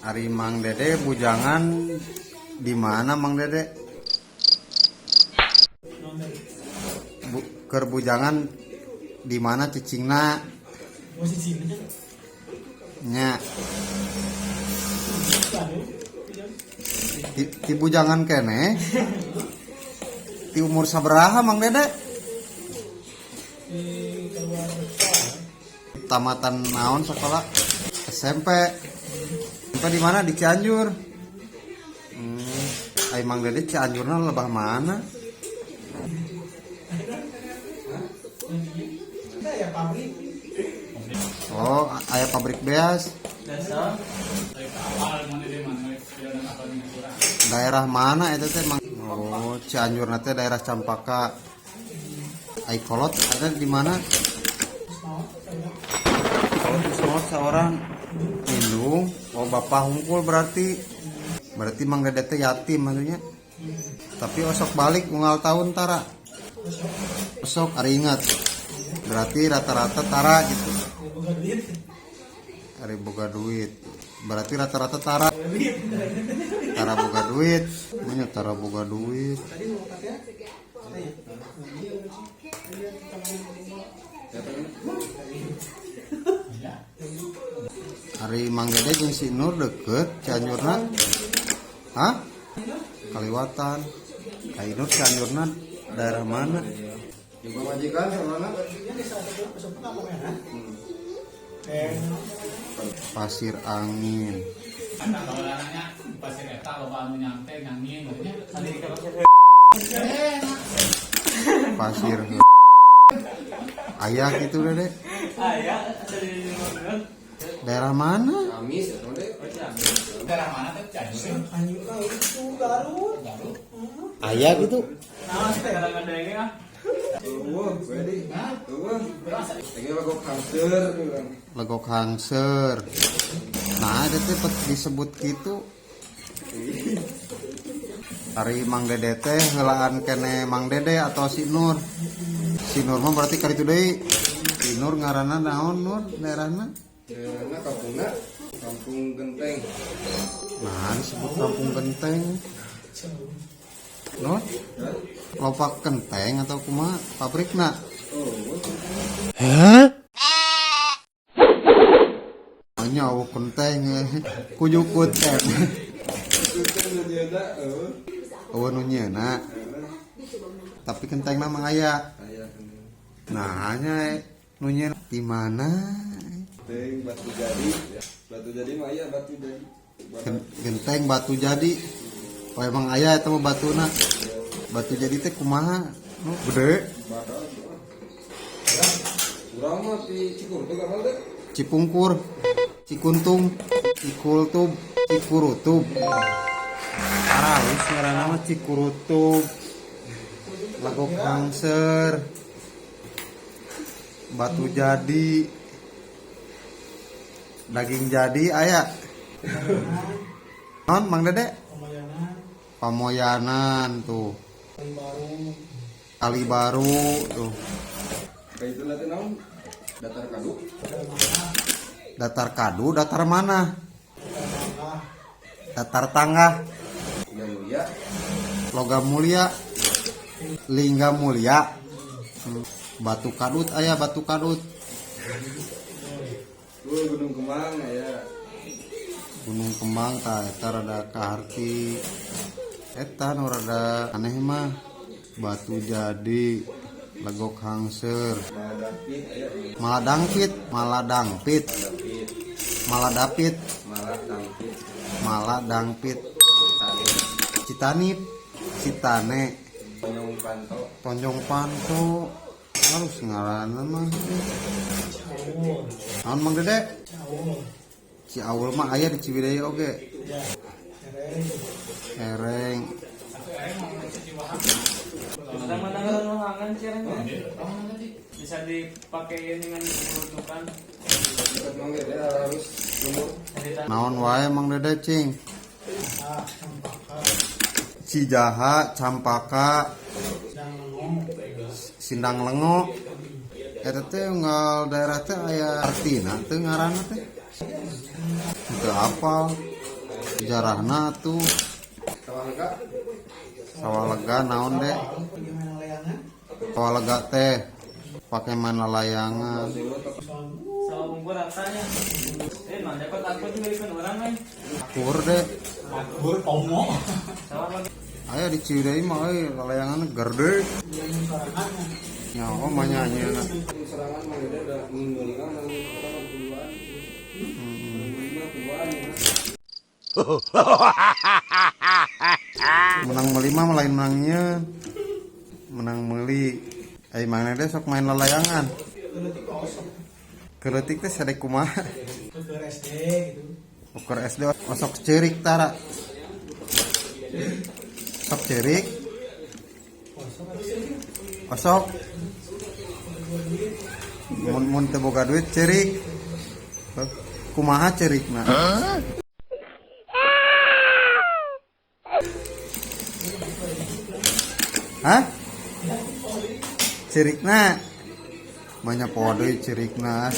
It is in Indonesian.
Ari Mang Dede bujangan di mana Mang Dede? Keur bujangan di mana cicingna? Nya. Ti bujangan kene. Ti umur sabaraha Mang Dede? Tamatan naon sekolah? SMP. SMP di mana? Di Cianjur. Ai Mang Dede Cianjurna lebah mana? Oh, aya pabrik beas. Daerah mana itu teh Mang? Oh, Cianjur teh daerah Campaka. Ai kolot ada di mana? Kolot seorang indung. Oh, bapak hungkul berarti Mang Dede teh yatim maksudnya. Tapi osok balik unggal tahun tara. Osok ari ingat. Berarti rata-rata tara gitu. Ari boga duit. Berarti rata-rata tara. Tara boga duit. Namanya tara boga duit. Ari Mang Dede jeung si Nur deket Cianjurna. Hah? Kaliwatan. Kai Nur Cianjurna daerah mana? Juga majikan sama Pasir Angin. Pasir eta loba anu nyampe ngangin Pasir Ayah gitu Dede. aya Daerah mana? Amis atau deh? daerah mana teh Cianjur Ayah gitu. nah sekarang ada yang ah Wedi. Lagi lagu kanker. Legok Hangser. Nah, ada teh disebut gitu. Ari Mang Dede teh heulaan kene Mang Dede atau si Nur. Si Nur mah berarti kali itu deui. Si Nur ngaranna naon Nur daerahna? Daerahna kampungna Kampung Genteng. Nah, disebut Kampung Genteng. Nur? Lopak Genteng atau kumaha pabrikna? Hah? Hanya awak Genteng kujukut kan. Oh nu nyeuna. Tapi Genteng mah aya. Nah, hanya nu nyeuna di mana? Genteng Batu Jadi. Batu Jadi mah aya Batu Jadi. Genteng Batu Jadi. Oh emang aya eta mah batuna. Batu Jadi teh kumaha? Nu gede. Urang mah di Cikur teh kapal teh. Cipungkur, Cikuntung, Cikultub, Cikurutub. Paralus ngaranna mah Cikurutub. Legok Hangser. Batu Jadi. Daging jadi aya. Non Mang Dede? Pamoyanan tuh. Kali baru tuh. Kayak itu nanti naon? Datar Kadu. Datar Kadu, datar mana? Datar Tangga, Yang mulia. Logam Mulia, Lingga Mulia. Batu Kadut aya Batu Kadut. Gunung Kemang aya. Gunung Kembang tah eta rada kaharti. Eta nu rada aneh mah Batu Jadi, Legok Hangser, Madapit aya. Maladangpit, Maladangpit, Maladapit, Maladangpit. Maladangpit, Citanip, Citane, Tonjong Panto. Tonjong Panto. Harus ngaranna mah. Naon Mang Dede? Ciaul mah aya di Ciwidey oge. Hereng. Kadang-kadang ruangan cirengnya bisa dipakai dengan peruntukan Dekat Mang Dede harus lumur. Naon wae Mang Dede cing? Cijaha, Campaka, Sindang Lengo. Eta teh unggal daerah teh aya artina teu ngaranna teh. Teu apal. sejarahna tuh sawah lega naon deh. Sawah lega teh pakai mana layangan. Sama bumbu ratanya. Mana dapat aku juga di orang lain. Akur deh. Akur tomo. Sama lagi. Ayo di Ciwidey mah layangan gerde. Nyawa mah nyanyi. serangan mah udah minggu lima puluhan. Menang meli mah lain menangnya. Menang meli. Mana deh sok main lalayangan. Keletik teh sadek kumaha. Ukur SD osok cerik tara. Sok cerik. Osok. Mun teu boga duit cerik. Kumaha cerikna? Hah? Cerikna banyak podo cerikna.